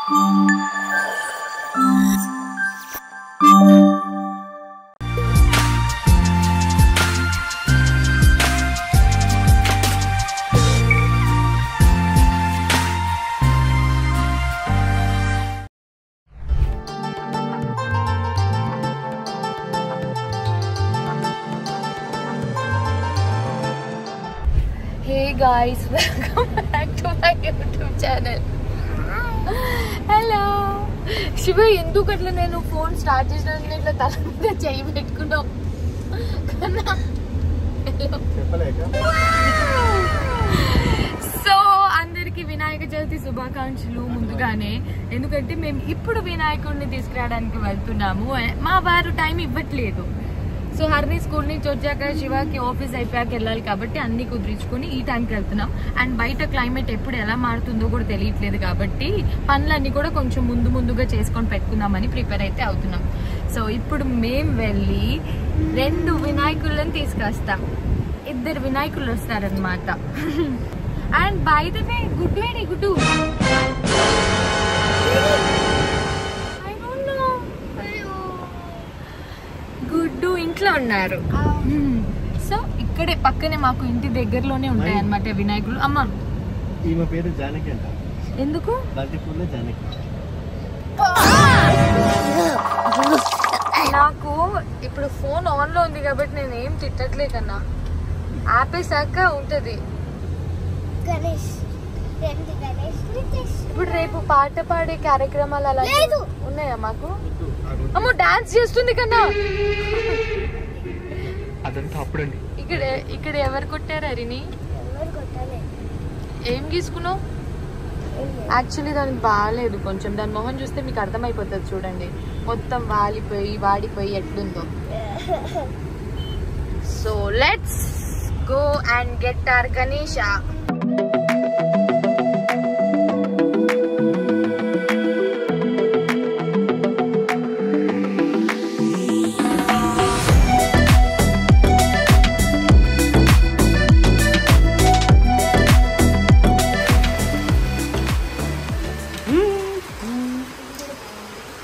Hey guys, welcome back to my YouTube channel. Hello. Shiva, ఎందుకు అట్లా నేను phone start చేసినా ఇట్లా తల మీద చేయి పెట్టుకున్నావు కన్నా. సో అందరికి వినాయక చవితి శుభాకాంక్షలు ముందుగానే. ఎందుకంటే మేము ఇప్పుడు వినాయకుడిని తీసుకురావడానికి వెళ్తున్నాము. మా వారు టైం ఇవ్వట్లేదు. సో హర్ని స్కూల్ నుంచి వచ్చాక శివాకి ఆఫీస్ అయిపోయాక వెళ్ళాలి కాబట్టి అన్ని కుదిరించుకొని ఈ టైంకి వెళ్తున్నాం. అండ్ బయట క్లైమేట్ ఎప్పుడు ఎలా మారుతుందో కూడా తెలియట్లేదు కాబట్టి పనులన్నీ కూడా కొంచెం ముందుగా చేసుకొని పెట్టుకుందామని ప్రిపేర్ అయితే అవుతున్నాం. సో ఇప్పుడు మేము వెళ్ళి 2 వినాయకులను తీసుకొస్తాం. 2 వినాయకులు వస్తారనమాట. అండ్ బై ద వే గుడ్డు గుడ్డు ఇంట్లో ఉన్నారు. సో ఇక్కడే పక్కనే మాకు ఇంటి దగ్గరలోనే ఉంటాయి అన్నమాట వినాయకులు. అమ్మ ఈమె పేరు జానకి అంట. ఎందుకు? నాకు ఇప్పుడు ఫోన్ ఆన్ లో ఉంది కాబట్టి నేను ఏం తిట్టట్లేదన్నా. ఆపేసాక ఉంటది. ఇప్పుడు రేపు పాట పాడే కార్యక్రమాలు అలా ఉన్నాయా మాకు? అమ్మో డాన్స్ చేస్తుంది కన్నా. ఇక్కడ ఎవరు కొట్టారు హరిని? ఏం గీసుకున్నావు? యాక్చువల్లీ దానికి బాగాలేదు కొంచెం. దాని మొహం చూస్తే మీకు అర్థమైపోతుంది. చూడండి మొత్తం వాడిపోయి ఎట్లుందో. So let's go and get our Ganesha.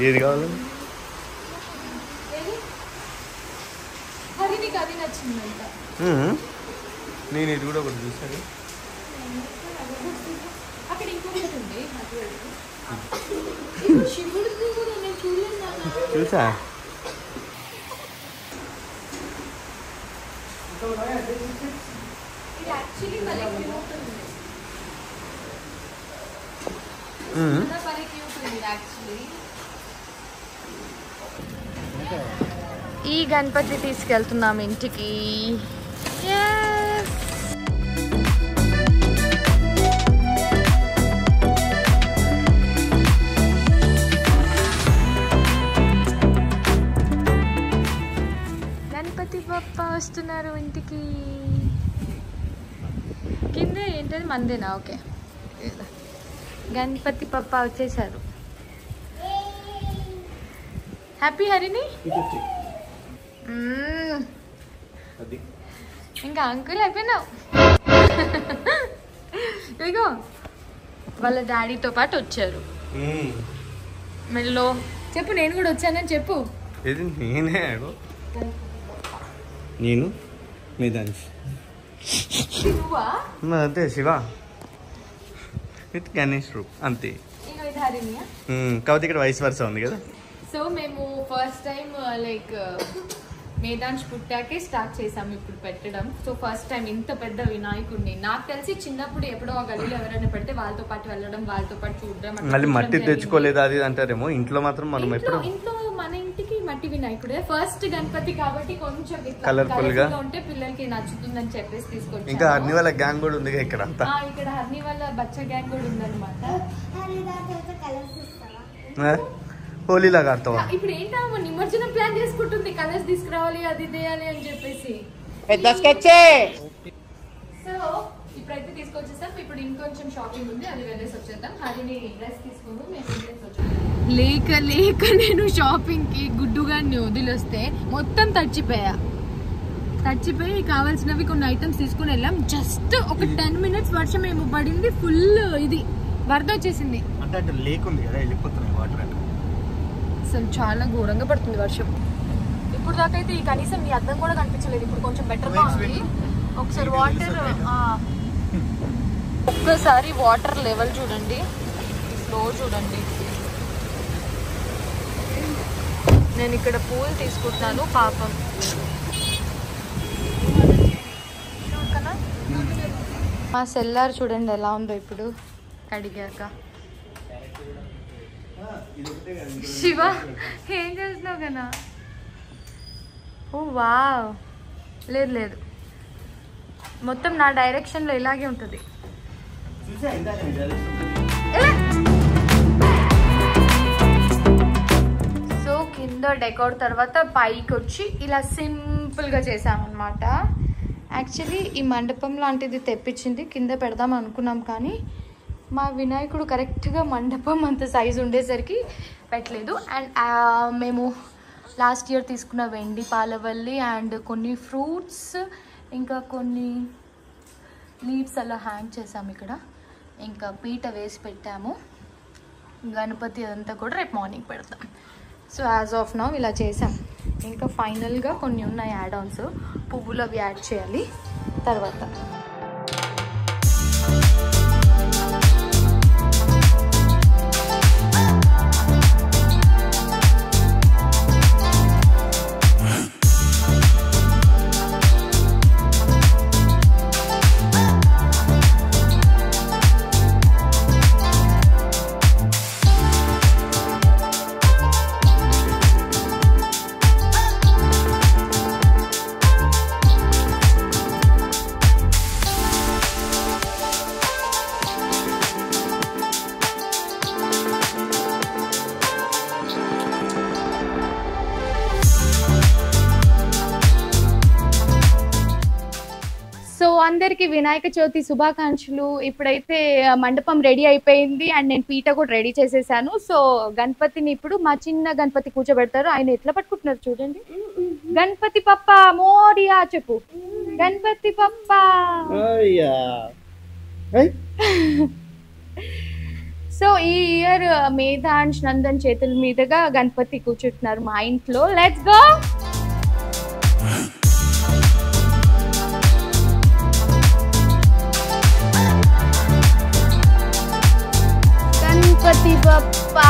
ఏది కావాలి? నేను ఇది కూడా ఒకటి చూసాను. చూసా ఈ గణపతి తీసుకెళ్తున్నాం ఇంటికి. గణపతి బప్ప వస్తున్నారు ఇంటికి. కింద ఏంటది మందేనా? ఓకే, గణపతి పప్ప వచ్చేసారు. హ్యాపీ హరిని. ఇంకా అంకుల్ అయిపోయినావు. ఇదిగో వాళ్ళ డాడీతో పాటు వచ్చారు. మెల్లో చెప్పు, నేను కూడా వచ్చానని చెప్పు. నేను మేదాన్స్ అంతే. శివ విత్ గణేష్ రూప్ అంతే. కాకపోతే ఇక్కడ వయసు వరుస ఉంది కదా. సో మేము ఫస్ట్ టైం లైక్ మేదాన్స్ పుట్టాకే స్టార్ట్ చేసాము ఇప్పుడు పెట్టడం. సో ఫస్ట్ టైం ఇంత పెద్ద వినాయకుడిని. నాకు తెలిసి చిన్నప్పుడు ఎప్పుడో ఆ గలీలో ఎవరైనా పెడితే వాళ్ళతో పాటు వెళ్ళడం, వాళ్ళతో పాటు చూడడం. మళ్ళీ మట్టి తెచ్చుకోలేదు అది అంటారేమో. ఇంట్లో మాత్రం మనం ఎప్పుడు ఇంట్లో మన ఇంటికి మట్టి వినాయకుడే ఫస్ట్ గణపతి కాబట్టి కొంచెం కలర్ఫుల్ గా ఉంటే పిల్లలకి నచ్చుతుందని చెప్పేసి తీసుకొచ్చి. ఇంకా హర్ని వాళ్ళ గ్యాంగ్ కూడా ఉంది ఇక్కడ అంతా. ఇక్కడ హర్ని వాళ్ళ బచ్చ గ్యాంగ్ కూడా ఉందన్నమాట. హోలీ లాగా ఆడతావా? ఇప్పుడు ఏంటో నిమజ్జనం ప్లాన్ చేసుకుంటుంది. కలర్స్ తీసుకురావాలి, అది చేయాలి అని చెప్పేసి. సో ఇప్పుడైతే తీసుకొచ్చేస్తాం. ఇప్పుడు ఇంకొంచెం షాపింగ్ ఉంది, అది వెళ్ళేసి వచ్చేద్దాం. హరిని డ్రెస్ తీసుకుందాం, మేము వెళ్ళేసి వచ్చేద్దాం. లేక నేను షాపింగ్ కి గుడ్డుగాన్ని వదిలేస్తే మొత్తం తడిచిపోయి కావాల్సినవి కొన్ని ఐటమ్స్ తీసుకుని వెళ్ళాం. జస్ట్ ఒక 10 minutes వర్షం ఏమో పడింది. ఫుల్ ఇది వరద వచ్చేసింది. అంటే అంటే లేక్ ఉంది కదా, వెళ్ళిపోతున్నాయి వాటర్ అంటే. అసలు చాలా ఘోరంగా పడుతుంది వర్షం. ఇప్పుడు దాకా అయితే కనీసం మీ అద్దం కూడా కనిపించలేదు. ఇప్పుడు కొంచెం బెటర్గా ఉంది. ఒకసారి వాటర్ ఒక్కసారి వాటర్ లెవెల్ చూడండి, ఫ్లో చూడండి. నేను ఇక్కడ పూలు తీసుకుంటున్నాను పాపం. మా సెల్లార్ చూడండి ఎలా ఉందో ఇప్పుడు కడిగాక. శివ ఏం చేస్తున్నావు కన్నా? ఓ వావ్, లేదు లేదు, మొత్తం నా డైరెక్షన్లో ఇలాగే ఉంటుంది. సో కింద డెకోర్ తర్వాత పైకి వచ్చి ఇలా సింపుల్గా చేసామన్నమాట. యాక్చువల్లీ ఈ మండపం లాంటిది తెప్పించింది కింద పెడదాం అనుకున్నాం, కానీ మా వినాయకుడు కరెక్ట్గా మండపం అంత సైజు ఉండేసరికి పెట్టలేదు. అండ్ మేము లాస్ట్ ఇయర్ తీసుకున్న వెండి పాలవల్లి అండ్ కొన్ని ఫ్రూట్స్ ఇంకా కొన్ని లీవ్స్ అలా హ్యాంగ్ చేసాము ఇక్కడ. ఇంకా పీట వేసి పెట్టాము. గణపతి అదంతా కూడా రేపు మార్నింగ్ పెడతాం. సో యాజ్ ఆఫ్ నౌ ఇలా చేసాం. ఇంకా ఫైనల్గా కొన్ని ఉన్నాయి యాడ్ ఆన్స్, పువ్వులు అవి యాడ్ చేయాలి తర్వాత. అందరికి వినాయక చవితి శుభాకాంక్షలు. ఇప్పుడైతే మండపం రెడీ అయిపోయింది అండ్ నేను పీట కూడా రెడీ చేసేసాను. సో గణపతిని ఇప్పుడు మా చిన్న గణపతి కూర్చోబెడతారు. ఆయన ఎట్లా పట్టుకుంటున్నారు చూడండి. గణపతి పప్ప మోరియా చెప్పు. గణపతి పప్ప. సో ఈ ఇయర్ మేధాంష్ నందన్ చేతుల మీదుగా గణపతి కూర్చుంటున్నారు మా ఇంట్లో. Let's go. గణపతి బప్పా.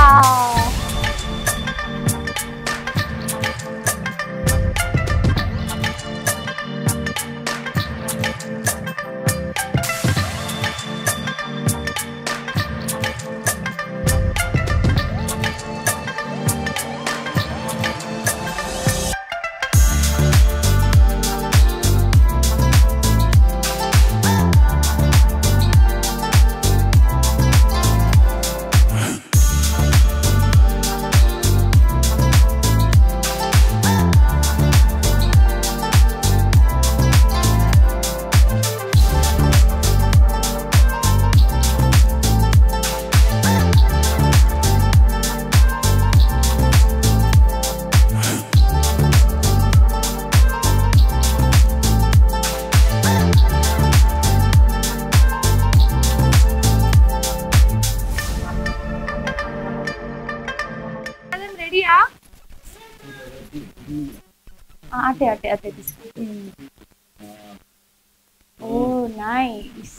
అటే అటే అటే తీసుకో. ఓ నైస్.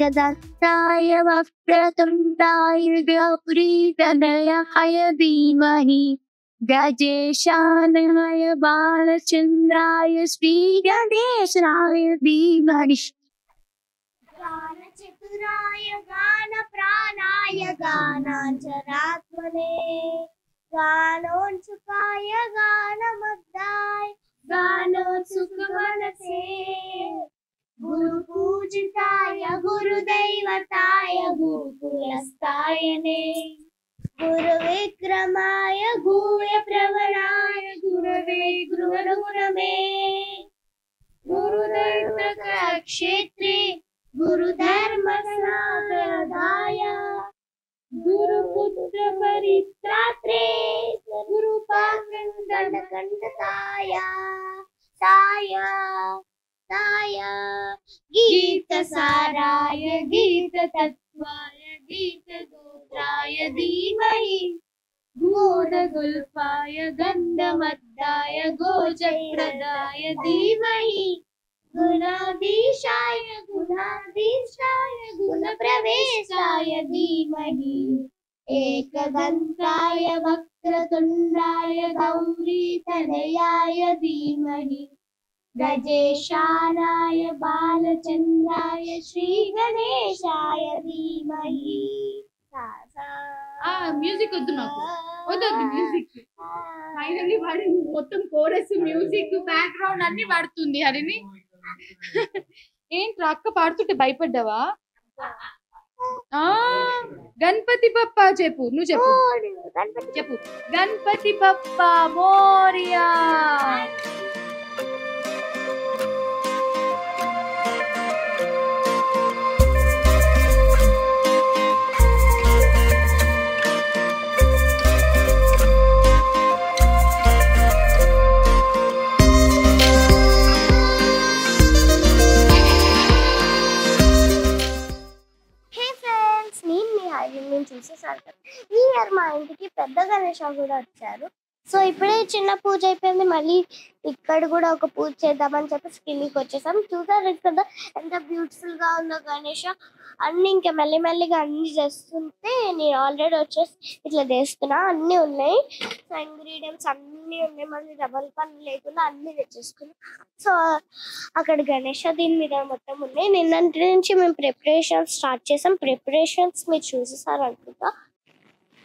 एकदन्ताय वक्रतुण्डाय गौरीतनयाय धीमहि गजेशानाय बालचन्द्राय श्रीगणेशाय धीमहि गानचतुराय गानप्राणाय गानाञ्जनात्मने गानोत्सुकाय गानमग्धाय गानोत्सुकमनसे गुरुपूजिताय गुरुदैवताय गुरुकुलस्थायने गुरुविक्रमाय गुह्यप्रवराय गुरवे गुरुगुरवे गुरुदैवक्षेत्रे गुरुधर्मसागराय गुरुपुत्र परित्रात्रे गुरुपाकण्डकण्डकाय ताय ताय गीतसाराय गीततत्त्वाय गीतगोत्राय धीमहि गोदगुल्फाय गन्धमद्दाय गोजप्रदाय धीमहि गुणाधीशाय गुणप्रवेशाय धीमहि एकदन्ताय वक्रतुण्डाय गौरीतनयाय धीमहि गजेशानाय बालचन्द्राय श्रीगणेशाय धीमहि మ్యూజిక్ వద్దు నాకు వద్దు మ్యూజిక్ ఫైనల్లీ వాడింది మొత్తం కోరస్ మ్యూజిక్ బ్యాక్గ్రౌండ్ అన్ని పాడుతుంది హరిని ఏంట్రా అక్క పాడుతుంటే భయపడ్డావా గణపతి బప్పా చెప్పు నువ్వు చెప్పు చెప్పు గణపతి బప్పా మోరియా చూసేసారు కదా ఈ ఇయర్ మా ఇంటికి పెద్ద గణేష్ కూడా వచ్చారు. సో ఇప్పుడే చిన్న పూజ అయిపోయింది, మళ్ళీ ఇక్కడ కూడా ఒక పూజ చేద్దామని చెప్పి కిందికి వచ్చేసాం. చూసారు కదా ఎంత బ్యూటిఫుల్ గా ఉందో గణేష్. అన్ని ఇంకా మెల్లిమెల్లిగా అన్ని చేస్తుంటే నేను ఆల్రెడీ వచ్చేసి ఇట్లా చేస్తున్నా. అన్ని ఉన్నాయి, సో ఇంగ్రీడియంట్స్ అన్ని ఉన్నాయి, మళ్ళీ డబల్ పని లేకుండా అన్ని తెచ్చేసుకున్నాం. సో అక్కడ గణేష్ దీని మీద మొత్తం ఉన్నాయి. నిన్నటి నుంచి మేము ప్రిపరేషన్స్ స్టార్ట్ చేసాం. ప్రిపరేషన్స్ మీరు చూసేసారు అనుకుంటా.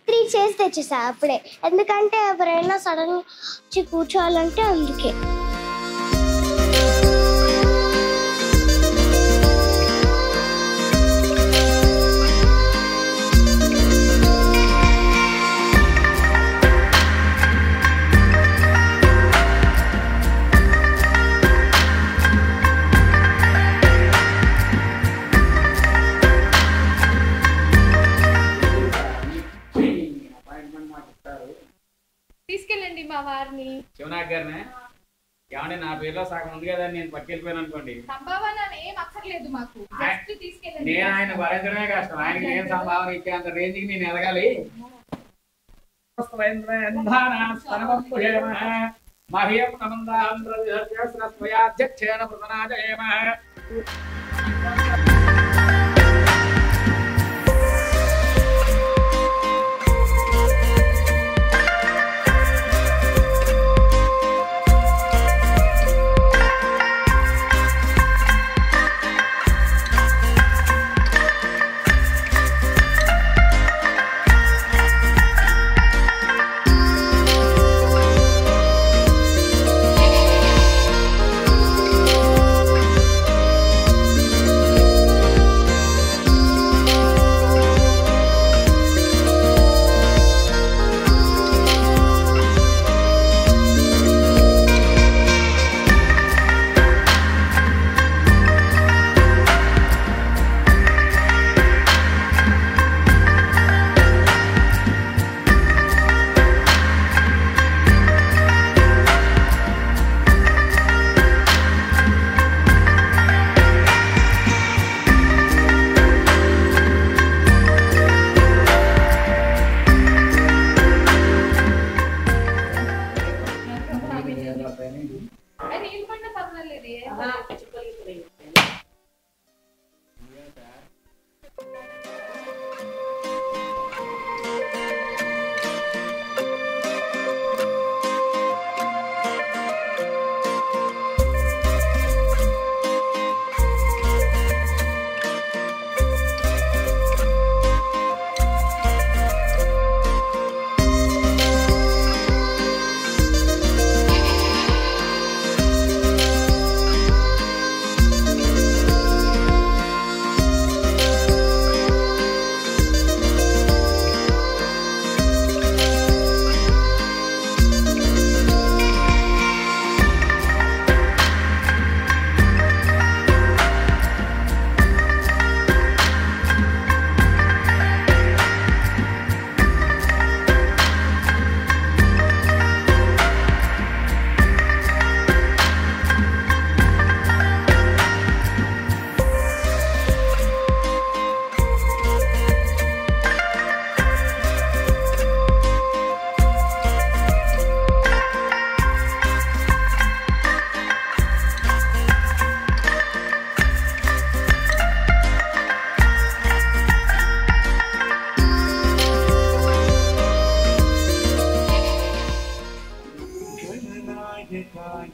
3 చైర్స్ తెచ్చేసా అప్పుడే, ఎందుకంటే ఎవరైనా సడన్ వచ్చి కూర్చోవాలంటే అందుకే. తీసుకెళ్ళండి మా వారిని. శివనాగ్ గారినే ఏమంటే నా పేరులో సగం ఉంది కదా, నేను పట్టుకెళ్ళిపోయాను అనుకోండి. సంభావన ఏం అక్కర్లేదు మాకు, జస్ట్ తీసుకెళ్ళండి. నేను ఆయన భరించడమే కష్టం, ఆయనకి నేను సంభావన ఇచ్చే అంత రేంజ్ కి నేను ఎదగాలి. మహ్యం నమందాధ్యక్షేణ ప్రధానాజయేమ.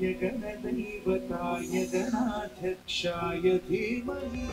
गणदैवताय गणाध्यक्षाय धीमहि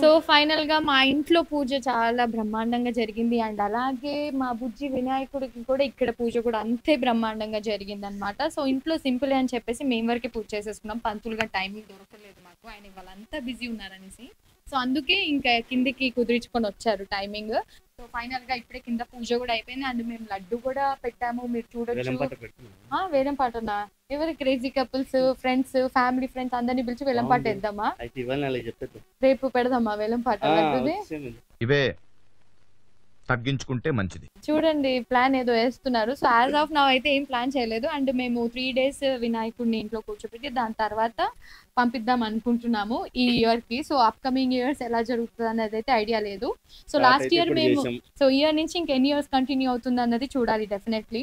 సో ఫైనల్ గా మా ఇంట్లో పూజ చాలా బ్రహ్మాండంగా జరిగింది. అండ్ అలాగే మా బుజ్జి వినాయకుడికి కూడా ఇక్కడ పూజ కూడా అంతే బ్రహ్మాండంగా జరిగింది అనమాట. సో ఇంట్లో సింపుల్ అని చెప్పేసి మేము వరకే పూజ చేసేసుకున్నాం. పంతులుగా టైమింగ్ దొరకలేదు మాకు, ఆయన వాళ్ళంతా బిజీ ఉన్నారనేసి. సో అందుకే ఇంకా కిందికి కుదిరించుకొని వచ్చారు టైమింగ్. సో ఫైనల్ గా ఇప్పుడే కింద పూజ కూడా అయిపోయింది. అండ్ మేము లడ్డు కూడా పెట్టాము, మీరు చూడొచ్చు. వేలం పాటనా? ఎవరి crazy couples, friends, family friends అందరినీ పిలిచి వేలం పాట వేద్దామా? రేపు పెడదామా వేలం పాట లడ్డుది? ఇవే తగ్గించుకుంటే మంచిది. చూడండి ప్లాన్ ఏదో వేస్తున్నారు. సో యాజ్ ఆఫ్ నౌ అయితే ఏం ప్లాన్ చేయలేదు. అండ్ మేము 3 days వినాయకుడిని ఇంట్లో కూర్చోబెట్టి దాని తర్వాత పంపిద్దాం అనుకుంటున్నాము ఈ ఇయర్ కి. సో అప్కమింగ్ ఇయర్స్ ఎలా జరుగుతుంది అనేది అయితే ఐడియా లేదు. సో లాస్ట్ ఇయర్ మేము ఇయర్ నుంచి ఇంకెన్ని ఇయర్స్ కంటిన్యూ అవుతుంది అన్నది చూడాలి డెఫినెట్లీ.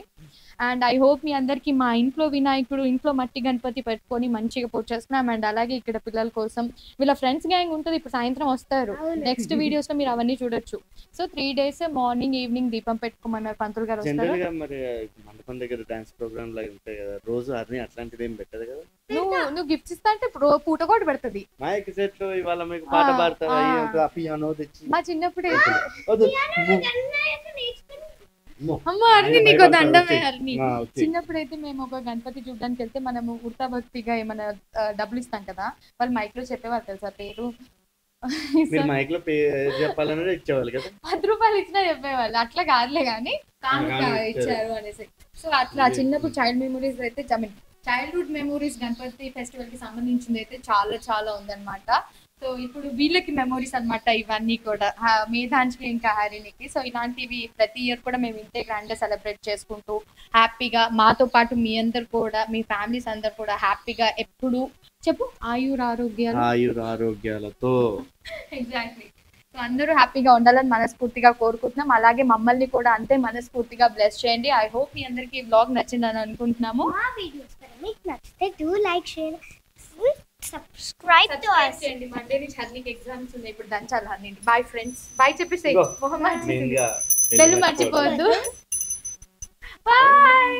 అండ్ ఐ హోప్ మీ అందరికి మా ఇంట్లో వినాయకుడు, ఇంట్లో మట్టి గణపతి పెట్టుకొని మంచిగా పూజ చేస్తున్నాం. అండ్ అలాగే ఇక్కడ పిల్లల కోసం వీళ్ళ ఫ్రెండ్స్ గ్యాంగ్ ఉంటుంది, ఇప్పుడు సాయంత్రం వస్తారు. నెక్స్ట్ వీడియోస్ లో మీరు అవన్నీ చూడొచ్చు. సో 3 days మార్నింగ్ ఈవినింగ్ దీపం పెట్టుకోమన్నారు పంతులు గారు వస్తారు. నువ్వు గిఫ్ట్స్ ఇస్తా అంటే పూట కూడా పెడుతుంది. మా చిన్నప్పుడు అమ్మ అర్ని నీకు దండమే అర్ని. చిన్నప్పుడైతే మేము ఒక గణపతి చూడడానికి వెళ్తే మనము ఉడతా భక్తిగా ఏమైనా డబ్బులు ఇస్తాం కదా, వాళ్ళు మైక్ లో చెప్పేవారు తెలుసా పేరు. 10 రూపాయలు ఇచ్చినా చెప్పేవాళ్ళు, అట్లా కాదులే కానీ ఇచ్చారు అనేసి. సో అట్లా చిన్నప్పుడు చైల్డ్ మెమరీస్ అయితే చైల్డ్హుడ్ మెమరీస్ గణపతి ఫెస్టివల్ కి సంబంధించింది అయితే చాలా చాలా ఉందన్నమాట. సో ఇప్పుడు వీళ్ళకి మెమరీస్ అనమాట ఇవన్నీ కూడా, మేధాంజలి ఇంకా హరినికి. సో ఇలాంటివి ప్రతి ఇయర్ కూడా మేము ఇంతే గ్రాండ్ గా సెలబ్రేట్ చేసుకుంటూ హ్యాపీగా, మాతో పాటు మీ అందరు కూడా, మీ ఫ్యామిలీస్ అందరు కూడా హ్యాపీగా ఎప్పుడు చెప్పు ఆయురారోగ్యాలతో ఎగ్జాక్ట్లీ. సో అందరూ హ్యాపీగా ఉండాలని మనస్ఫూర్తిగా కోరుకుంటున్నాం. అలాగే మమ్మల్ని కూడా అంతే మనస్ఫూర్తిగా బ్లెస్ చేయండి. ఐ హోప్ మీ అందరికి ఈ బ్లాగ్ నచ్చిందని అనుకుంటున్నాము. మా వీడియోస్ మీకు నచ్చితే do like, share, subscribe to us. Monday నుంచి హర్నికి ఎగ్జామ్స్ ఉన్నాయి, ఇప్పుడు దంచాలి హర్ని. బాయ్ ఫ్రెండ్స్, బాయ్ చెప్పేసి బెల్ మర్చిపోవద్దు. బాయ్.